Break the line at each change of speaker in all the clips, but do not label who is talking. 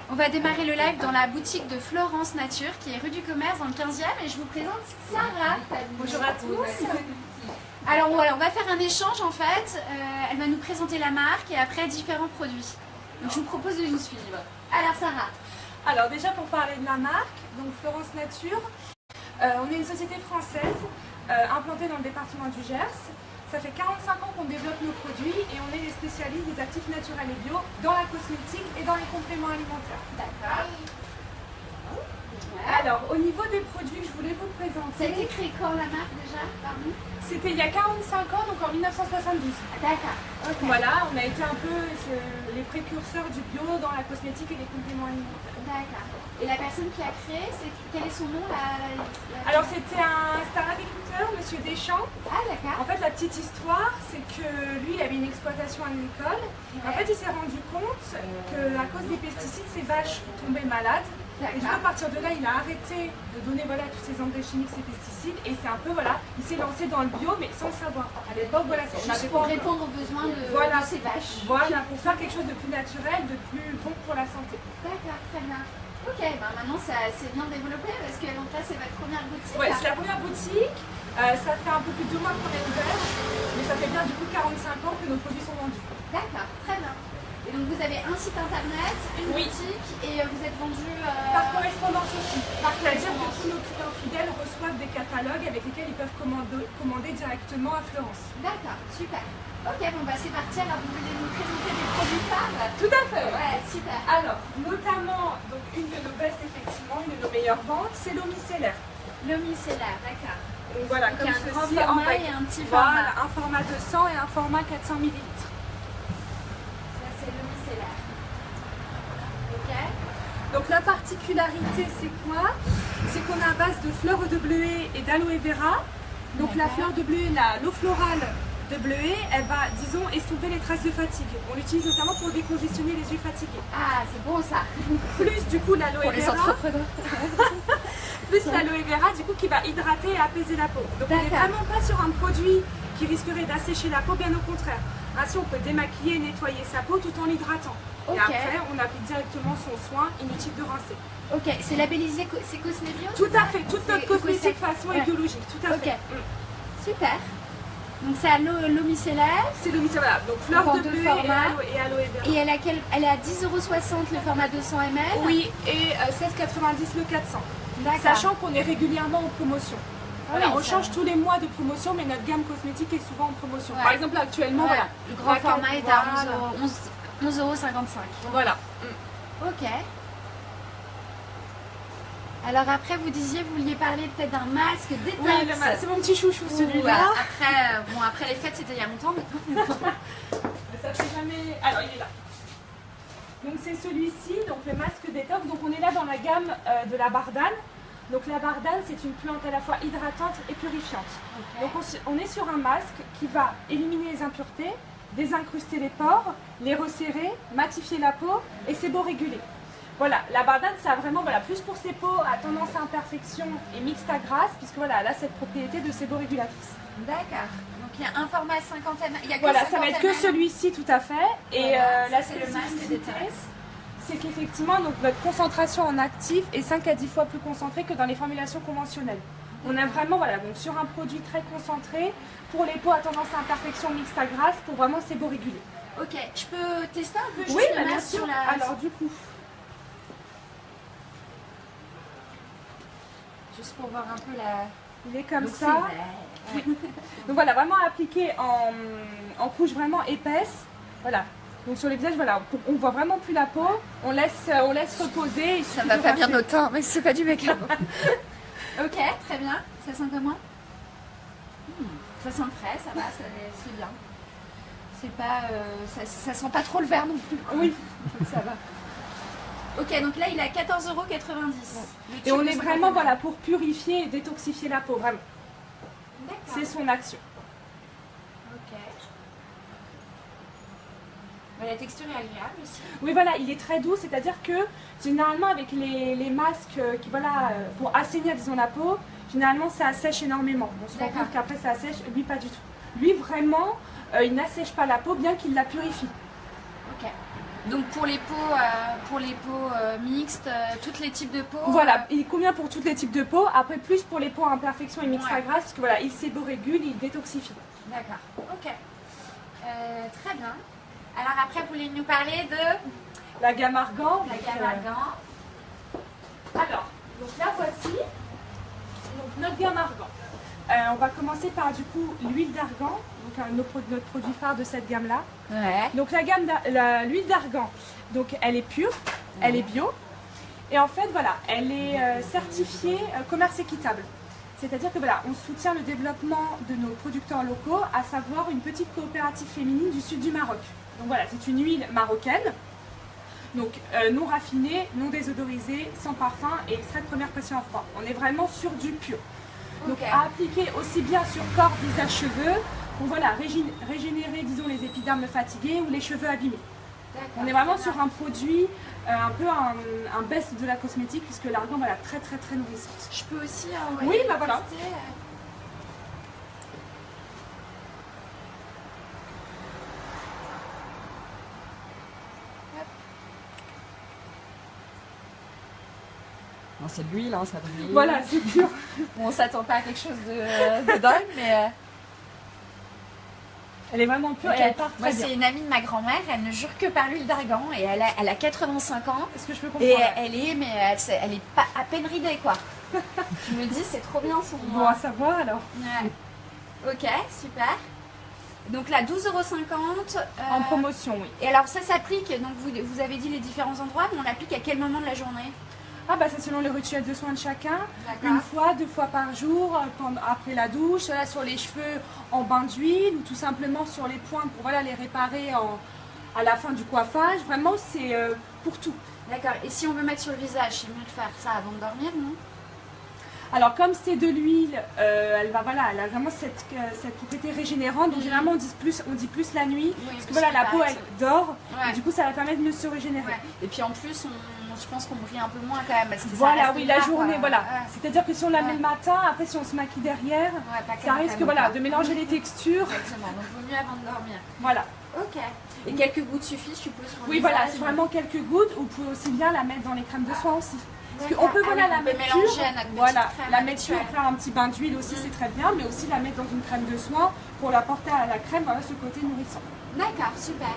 On va démarrer le live dans la boutique de Florence Nature qui est rue du Commerce dans le 15e et je vous présente Sarah.
Bonjour à tous.
Alors voilà, on va faire un échange en fait. Elle va nous présenter la marque et après différents produits. Donc je vous propose de nous suivre. Alors Sarah.
Alors déjà pour parler de la marque, donc Florence Nature, on est une société française implantée dans le département du Gers. Ça fait 45 ans qu'on développe nos produits et on est les spécialistes des actifs naturels et bio dans la cosmétique et dans les compléments alimentaires.
D'accord.
Alors au niveau des produits que je voulais vous
Ça a
présenter,
été créé quand la marque déjà? Pardon.
c'était il y a 45 ans, donc en 1972.
D'accord. Ok.
Voilà, on a été un peu les précurseurs du bio dans la cosmétique et les compléments alimentaires.
D'accord. Et la personne qui a créé, quel est son nom
Alors c'était un agriculteur, Monsieur Deschamps.
Ah d'accord.
En fait, la petite histoire, c'est que lui, il avait une exploitation agricole. En fait, il s'est rendu compte qu'à cause des pesticides, ses vaches tombaient malades. Et du coup, à partir de là, il a arrêté de donner tous ces engrais chimiques, ces pesticides. Et c'est un peu, il s'est lancé dans le bio, mais sans le savoir. À l'époque, on
Juste
avait
pour
pas
répondre aux besoins de ces vaches.
Voilà, pour faire quelque chose de plus naturel, de plus bon pour la santé.
D'accord, très bien. Ok, maintenant ça s'est bien développé parce que donc là c'est votre première boutique.
Ouais, c'est la première boutique. Ça fait un peu plus de 2 mois qu'on est ouvert, mais ça fait bien du coup 45 ans que nos produits sont vendus.
D'accord, très bien. Et donc vous avez un site internet, une boutique et vous êtes vendu
par correspondance aussi. C'est-à-dire que tous nos clients fidèles reçoivent des catalogues avec lesquels ils peuvent commander directement à Florence.
D'accord, super. Ok, bon c'est parti, alors vous voulez nous présenter des produits phares?
Tout à fait.
Ouais, super.
Alors, notamment, donc une de nos best effectivement, une de nos meilleures ventes, c'est l'eau micellaire.
L'eau micellaire, d'accord.
Donc voilà,
donc
comme
un grand
ceci,
format et un petit format.
Voilà, un format 200 et un format 400 ml.
Ça c'est l'eau micellaire. Ok.
Donc la particularité c'est quoi? C'est qu'on a à base de fleurs de bleuet et d'aloe vera. Donc la fleur de bleuet, l'eau florale de bleuet, elle va, disons, estomper les traces de fatigue. On l'utilise notamment pour décongestionner les yeux fatigués.
Ah, c'est bon ça.
Plus du coup l'aloe vera.
Pour les entrepreneurs.
Plus l'aloe vera, du coup, qui va hydrater et apaiser la peau. Donc on n'est vraiment pas sur un produit qui risquerait d'assécher la peau, bien au contraire. Ainsi, on peut démaquiller et nettoyer sa peau tout en l'hydratant. Et après, on applique directement son soin, inutile de rincer.
Ok, c'est labellisé, c'est Cosmébio?
Tout à fait, toute notre cosmétique façon et biologique, tout à fait.
Super. Donc c'est à l'eau micellaire.
C'est l'eau micellaire, donc fleur de bleuet et aloe vera.
Et elle est à 10,60 € le format 200 ml.
Oui, et 16,90 € le 400. Sachant qu'on est régulièrement en promotion. Voilà, on change tous les mois de promotion, mais notre gamme cosmétique est souvent en promotion. Par exemple, actuellement,
le grand format est à 11,55 €.
Voilà.
Ok. Alors après, vous disiez, vous vouliez parler peut-être d'un masque détox.
Oui, c'est mon petit chouchou celui-là.
Après les fêtes, c'était il y a longtemps maintenant.
Ça fait jamais... Alors, il est là. Donc c'est celui-ci, donc le masque détox. Donc on est là dans la gamme de la bardane. Donc la bardane, c'est une plante à la fois hydratante et purifiante. Donc on est sur un masque qui va éliminer les impuretés, désincruster les pores, les resserrer, matifier la peau et séboréguler. Voilà, la bardane, ça a vraiment, plus pour ces peaux à tendance à imperfection et mixte à grasse, puisque voilà, elle a cette propriété de séborégulatrice.
D'accord. Donc il y a un format 50 ml. Il y a que
voilà, ça va être que celui-ci tout à fait. Et là,
c'est le masque détox.
C'est qu'effectivement, notre concentration en actif est 5 à 10 fois plus concentrée que dans les formulations conventionnelles. On a vraiment, donc sur un produit très concentré, pour les peaux à tendance à imperfection mixte à grasse, pour vraiment séboréguler.
Ok, je peux tester un peu juste
oui,
le
bien
masque
sûr.
sur la...
Alors du coup...
Juste pour voir un peu la...
Il est comme ça. Oui. Donc voilà, vraiment appliqué en couche vraiment épaisse. Voilà. Donc sur les visages, on voit vraiment plus la peau. On laisse reposer.
Ça va pas bien au teint, mais c'est pas du make-up. Ok, très bien. Ça sent comment? Ça sent frais, ça va, c'est bien. C'est pas... ça sent pas trop le verre non plus.
Oui.
Ça va. Ok, donc là il est à 14,90 €.
Et on est vraiment pour purifier et détoxifier la peau, vraiment. C'est son action.
Ok. La texture est agréable aussi.
Oui, voilà, il est très doux, c'est-à-dire que généralement avec les masques qui, pour assainir, disons, la peau, généralement ça assèche énormément. On se rend compte qu'après ça assèche, lui pas du tout. Lui vraiment, il n'assèche pas la peau bien qu'il la purifie.
Ok. Donc pour les peaux mixtes, tous les types de peaux.
Voilà, il convient pour tous les types de peaux. Après, plus pour les peaux à imperfection et mixtes à grasse, parce que voilà, il séborégule, il détoxifie.
D'accord, ok. Très bien. Alors après, vous voulez nous parler de
la gamme Argan.
La gamme Argan.
Alors, donc là voici donc, notre gamme Argan. On va commencer par du coup l'huile d'argan, donc notre produit phare de cette gamme-là.
Ouais.
Donc l'huile d'argan, donc elle est pure, elle est bio, et en fait voilà, elle est certifiée commerce équitable. C'est-à-dire que voilà, on soutient le développement de nos producteurs locaux, à savoir une petite coopérative féminine du sud du Maroc. Donc voilà, c'est une huile marocaine, donc non raffinée, non désodorisée, sans parfum et extrait de première pression à froid. On est vraiment sur du pur. Donc à appliquer aussi bien sur corps, visage, cheveux, pour voilà, régénérer disons les épidermes fatigués ou les cheveux abîmés. On est vraiment sur un produit, un peu un best de la cosmétique, puisque l'argan voilà, très nourrissante.
Je peux aussi
oui, bah voilà.
Non, c'est de l'huile, hein, ça brille.
Voilà, c'est pur.
Bon, on s'attend pas à quelque chose de dingue, mais...
Elle est vraiment pure et elle part très bien.
Moi, c'est une amie de ma grand-mère, elle ne jure que par l'huile d'argan et elle a 85 ans.
Est-ce que je peux comprendre?
Et elle est pas à peine ridée, quoi. Je me dis, c'est trop bien son...
Bon à savoir alors.
Ouais. Ok, super. Donc là, 12,50 €.
En promotion, oui.
Et alors ça s'applique, donc vous avez dit les différents endroits, mais on l'applique à quel moment de la journée?
Ah bah c'est selon les rituels de soins de chacun. Une fois, 2 fois par jour, après la douche, là, sur les cheveux en bain d'huile ou tout simplement sur les pointes pour voilà, les réparer à la fin du coiffage. Vraiment c'est pour tout.
D'accord. Et si on veut mettre sur le visage, c'est mieux de faire ça avant de dormir, non?
Alors comme c'est de l'huile, elle a vraiment cette propriété régénérante. Donc généralement on dit plus la nuit, parce que voilà, la peau elle dort, et du coup ça va permettre de mieux se régénérer. Ouais.
Et puis en plus je pense qu'on brille un peu moins quand même. Parce que
voilà, oui, la journée, voilà. C'est-à-dire que si on la met le matin, après si on se maquille derrière, ça risque voilà, de mélanger les textures.
Exactement, donc il vaut mieux avant de dormir.
Voilà.
Ok. Et quelques gouttes suffisent, je suppose, sur le
oui,
visage,
voilà, c'est vraiment quelques gouttes. Vous pouvez aussi bien la mettre dans les crèmes de soin aussi. Parce qu'on peut voilà, la mettre
mélanger
pure,
à notre
voilà,
crème
la mettre pure, faire un petit bain d'huile aussi, c'est très bien, mais aussi la mettre dans une crème de soin pour l'apporter à la crème, voilà, ce côté nourrissant.
D'accord, super.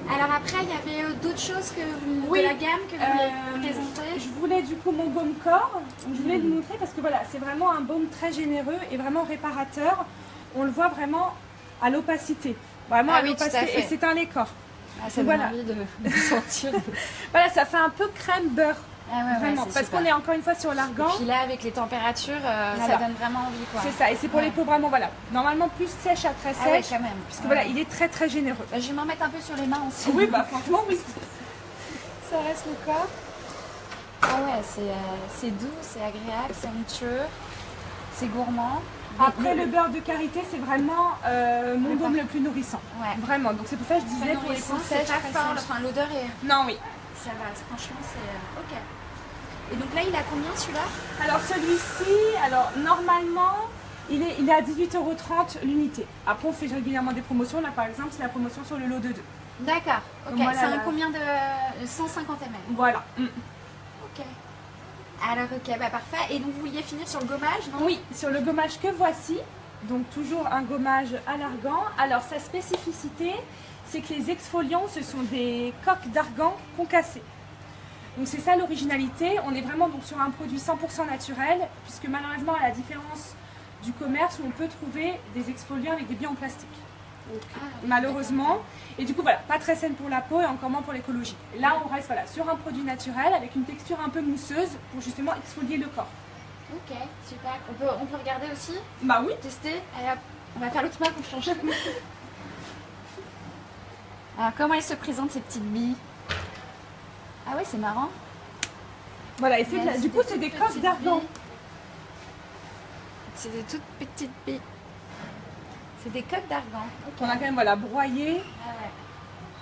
Alors après, il y avait d'autres choses de la gamme que vous voulez présenter?
Je voulais du coup mon baume corps, je voulais le montrer parce que voilà, c'est vraiment un baume très généreux et vraiment réparateur. On le voit vraiment à l'opacité, vraiment à l'opacité, et c'est un lait corps.
Ah, ça donne envie de sentir.
Voilà, ça fait un peu crème beurre.
Ah ouais,
vraiment, parce qu'on est encore une fois sur l'argan.
Et puis là, avec les températures, ça donne vraiment envie, quoi.
C'est ça, et c'est pour les peaux vraiment, voilà, normalement plus sèche à très sèche,
quand même.
Puisque voilà, il est très généreux.
Bah, je vais m'en mettre un peu sur les mains aussi.
Oui, bah franchement, oui.
Ça reste le corps. Ah ouais, c'est doux, c'est agréable, c'est onctueux, c'est gourmand.
Après, le beurre de karité, c'est vraiment mon baume le plus nourrissant. Ouais. Vraiment, donc c'est pour ça que je disais pour les peaux sèches,
c'est pas fort, enfin l'odeur est...
Non, oui.
Ça va, franchement, c'est... Ok. Et donc là, il a combien celui-là?
Alors celui-ci, normalement, il est à 18,30 € l'unité. Après, on fait régulièrement des promotions. Là, par exemple, c'est la promotion sur le lot de 2.
D'accord. Ok.
Voilà,
c'est un combien de 150 ml?
Voilà.
Ok. Alors, ok, bah parfait. Et donc, vous vouliez finir sur le gommage, non?
Oui, sur le gommage que voici. Donc, toujours un gommage à l'argan. Alors, sa spécificité, c'est que les exfoliants, ce sont des coques d'argan concassées. Donc c'est ça l'originalité, on est vraiment donc sur un produit 100% naturel, puisque malheureusement à la différence du commerce où on peut trouver des exfoliants avec des billes en plastique. Donc, malheureusement, et du coup voilà, pas très saine pour la peau et encore moins pour l'écologie. Là on reste voilà, sur un produit naturel avec une texture un peu mousseuse pour justement exfolier le corps.
Ok, super. On peut regarder aussi?
Bah oui.
Tester. Allez hop, on va faire l'autre main pour changer. Alors comment elles se présentent ces petites billes? Ah ouais, c'est marrant.
Voilà, et du coup, c'est des coques d'argan.
C'est des toutes petites billes. C'est des coques d'argan.
Okay. On a quand même voilà, broyé.
Ah ouais.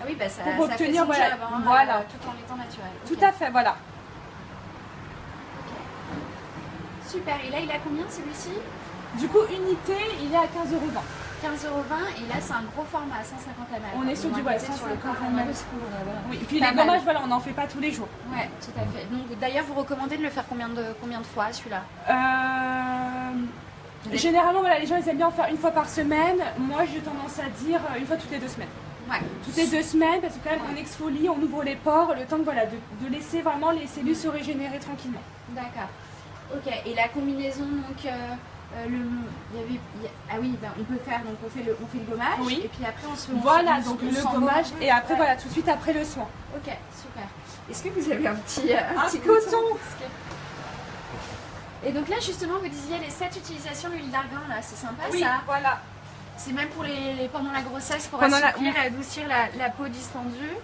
Ah oui, bah ça,
pour
ça
obtenir
fait son job, hein,
voilà.
tout en étant naturel.
Tout à fait, voilà.
Okay. Super, et là, il a combien celui-ci?
Du coup, unité, il est à 15,20 €.
15,20 € et là c'est un gros format, 150 ml.
On est sur du
150
ml. Oui, et puis
Pas
les
mal.
gommages, voilà, on n'en fait pas tous les jours.
Ouais, tout à fait. Donc d'ailleurs, vous recommandez de le faire combien de fois celui-là?
Généralement, voilà, les gens ils aiment bien en faire une fois par semaine. Moi, j'ai tendance à dire une fois toutes les 2 semaines.
Ouais.
Toutes les 2 semaines, parce que quand même, on exfolie, on ouvre les pores, le temps voilà, de laisser vraiment les cellules se régénérer tranquillement.
D'accord. Ok. Et la combinaison, donc, ah oui, ben, on peut faire, donc on fait le gommage.
Oui.
Et puis après, on se
Voilà,
on
donc
on
le
s'en
gommage,
va.
et après,
Ouais.
voilà, tout de suite après le soin.
Ok, super. Est-ce que vous avez un petit
coton.
Parce que- Et donc là, justement, vous disiez les 7 utilisations de l'huile d'argan, là, c'est sympa
Oui,
ça.
voilà.
C'est même pour pendant la grossesse, pour
Pendant la-
assouplir et adoucir la peau distendue.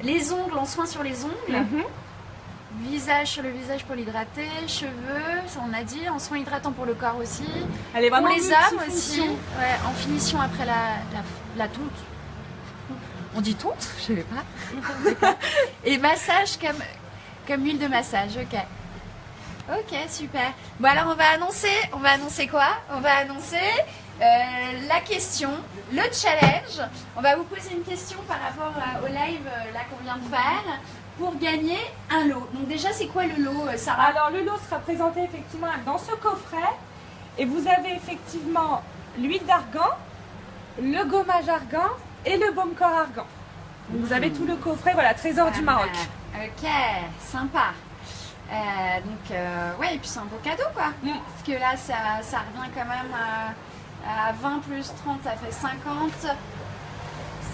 Les ongles, en soin sur les ongles.
Mhm.
Visage sur le visage pour l'hydrater. Cheveux, ça on a dit. En soin hydratant pour le corps aussi.
Elle est
Pour
vraiment
les âmes aussi.
multifonction.
Ouais, en finition après la tonte. On dit tonte? Je sais pas. Et massage comme huile de massage, ok. Ok, super. Bon alors on va annoncer quoi? On va annoncer la question, le challenge. On va vous poser une question par rapport au live là qu'on vient de faire pour gagner un lot. Donc déjà c'est quoi le lot, Sarah?
Alors le lot sera présenté effectivement dans ce coffret et vous avez effectivement l'huile d'argan, le gommage argan et le baume corps argan. Donc vous avez tout le coffret, voilà, trésor du Maroc.
Ok, sympa. Ouais, et puis c'est un beau cadeau quoi. Parce que là ça revient quand même à 20 plus 30, ça fait 50.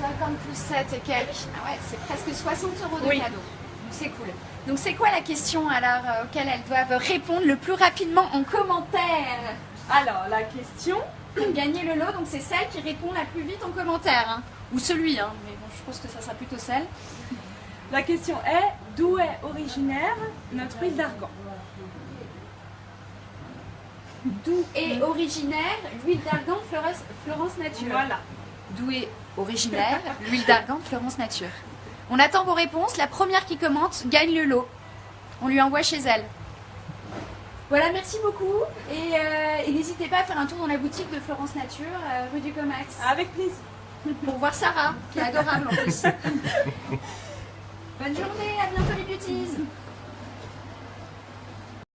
50 plus 7 et quelques. Ah ouais, c'est presque 60 € de
Oui.
cadeau. Donc c'est cool. Donc c'est quoi la question alors auquel elles doivent répondre le plus rapidement en commentaire
Alors la question,
pour gagner le lot? Donc c'est celle qui répond la plus vite en commentaire. Hein. Ou celui, hein. Mais bon, je pense que ça sera plutôt celle.
la question est d'où est originaire notre huile d'argan?
D'où est originaire l'huile d'argan Florence Nature?
Voilà.
D'où est originaire l'huile d'argan Florence Nature? On attend vos réponses. La première qui commente gagne le lot. On lui envoie chez elle. Voilà, merci beaucoup. Et n'hésitez pas à faire un tour dans la boutique de Florence Nature, rue du Comax,
Avec plaisir.
pour voir Sarah, qui est adorable en plus. Bonne journée, à bientôt les beauties.